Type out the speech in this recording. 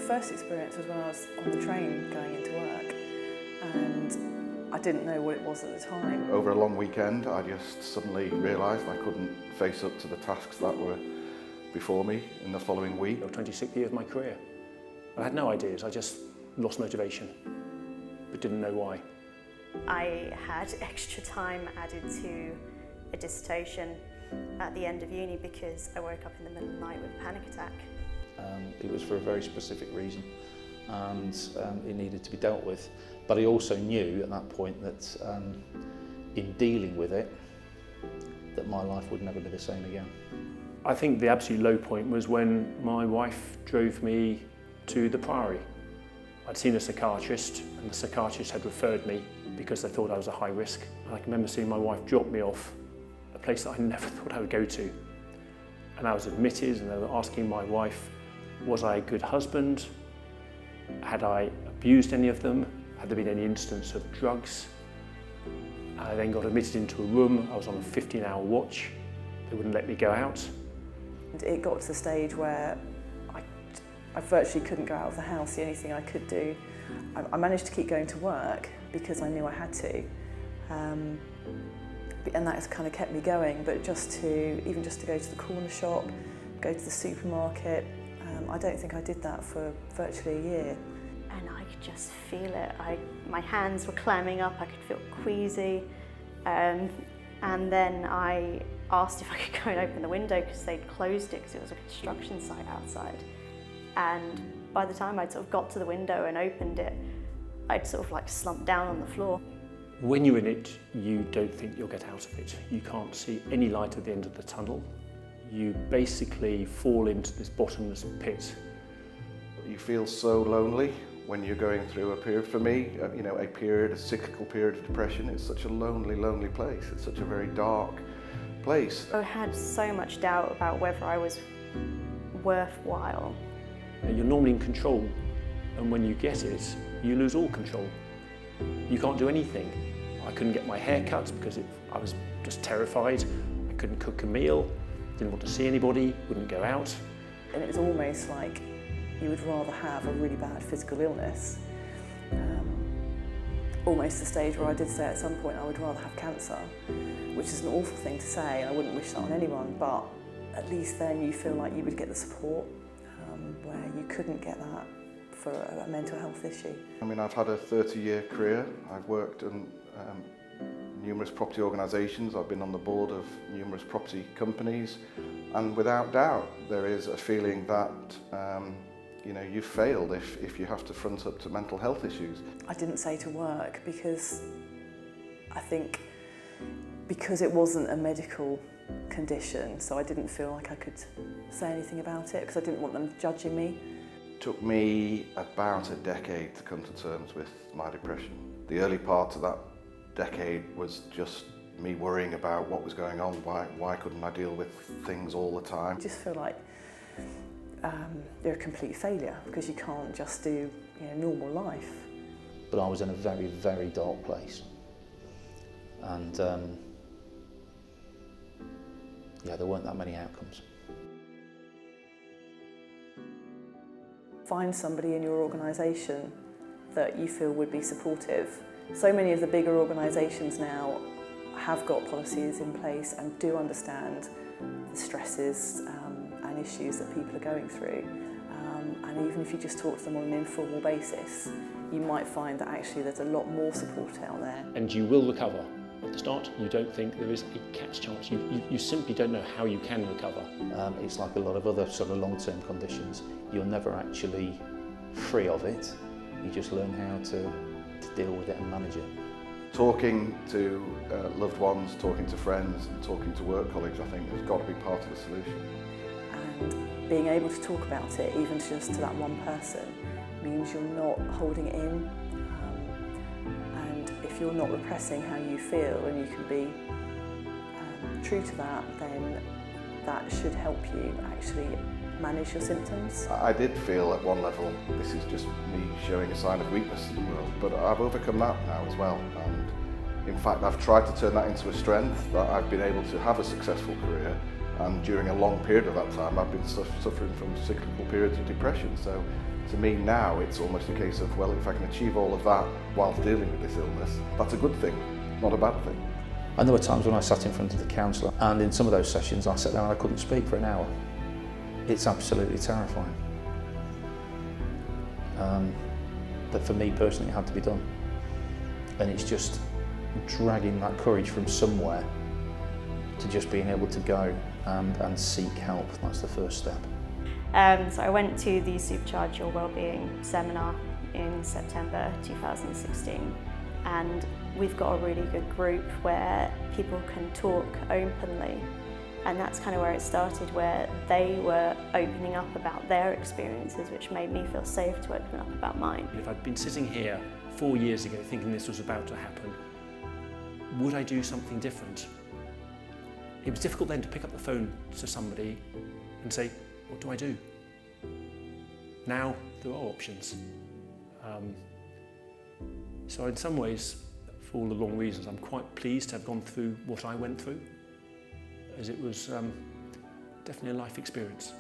first experience was when I was on the train going into work, and I didn't know what it was at the time. Over a long weekend, I just suddenly realised I couldn't face up to the tasks that were before me in the following week. 26th year of my career. I had no ideas, I just lost motivation, but didn't know why. I had extra time added to a dissertation at the end of uni because I woke up in the middle of the night with a panic attack. It was for a very specific reason, and it needed to be dealt with. But I also knew at that point that in dealing with it, that my life would never be the same again. I think the absolute low point was when my wife drove me to the Priory. I'd seen a psychiatrist, and the psychiatrist had referred me because they thought I was a high risk. I can remember seeing my wife drop me off a place that I never thought I would go to. And I was admitted, and they were asking my wife, was I a good husband? Had I abused any of them? Had there been any instance of drugs? I then got admitted into a room. I was on a 15-hour watch. They wouldn't let me go out. It got to the stage where I virtually couldn't go out of the house. The only thing I could do, I managed to keep going to work because I knew I had to. And that's kind of kept me going, but even just to go to the corner shop, go to the supermarket, I don't think I did that for virtually a year. And I could just feel it. My hands were clamming up, I could feel queasy. And then I asked if I could go and open the window because they'd closed it because it was a construction site outside. And by the time I'd sort of got to the window and opened it, I'd sort of like slumped down on the floor. When you're in it, you don't think you'll get out of it. You can't see any light at the end of the tunnel. You basically fall into this bottomless pit. You feel so lonely when you're going through a period. For me, a cyclical period of depression, it's such a lonely, lonely place. It's such a very dark place. I had so much doubt about whether I was worthwhile. You're normally in control, and when you get it, you lose all control. You can't do anything. I couldn't get my hair cut because I was just terrified. I couldn't cook a meal, didn't want to see anybody, wouldn't go out. And it was almost like you would rather have a really bad physical illness. Almost the stage where I did say at some point I would rather have cancer, which is an awful thing to say, and I wouldn't wish that on anyone, but at least then you feel like you would get the support where you couldn't get that for a mental health issue. I mean, I've had a 30-year career. I've worked in numerous property organisations. I've been on the board of numerous property companies, and without doubt there is a feeling that you've failed if you have to front up to mental health issues. I didn't say to work because I think because it wasn't a medical condition, so I didn't feel like I could say anything about it because I didn't want them judging me. It took me about a decade to come to terms with my depression. The early part of that decade was just me worrying about what was going on. Why couldn't I deal with things all the time? I just feel like you're a complete failure because you can't just do normal life. But I was in a very, very dark place, and there weren't that many outcomes. Find somebody in your organisation that you feel would be supportive. So many of the bigger organisations now have got policies in place and do understand the stresses and issues that people are going through. And even if you just talk to them on an informal basis, you might find that actually there's a lot more support out there. And you will recover. At the start, you don't think there is a catch chance. You simply don't know how you can recover. It's like a lot of other sort of long-term conditions. You're never actually free of it. You just learn how to deal with it and manage it. Talking to loved ones, talking to friends, and talking to work colleagues, I think, has got to be part of the solution. And being able to talk about it, even just to that one person, means you're not holding it in. And if you're not repressing how you feel and you can be true to that, then that should help you actually manage your symptoms. I did feel at one level, this is just me showing a sign of weakness in the world, but I've overcome that now as well. And in fact, I've tried to turn that into a strength, that I've been able to have a successful career And during a long period of that time, I've been suffering from cyclical periods of depression. So to me now, it's almost a case of, well, if I can achieve all of that whilst dealing with this illness, that's a good thing, not a bad thing. And there were times when I sat in front of the counsellor, and in some of those sessions I sat down and I couldn't speak for an hour. It's absolutely terrifying. But for me personally, it had to be done. And it's just dragging that courage from somewhere to just being able to go and seek help. That's the first step. So I went to the Supercharge Your Wellbeing seminar in September 2016, and we've got a really good group where people can talk openly, and that's kind of where it started, where they were opening up about their experiences, which made me feel safe to open up about mine. If I'd been sitting here 4 years ago thinking this was about to happen, would I do something different? It was difficult then to pick up the phone to somebody and say, what do I do? Now there are options. So in some ways, for all the wrong reasons, I'm quite pleased to have gone through what I went through, as it was definitely a life experience.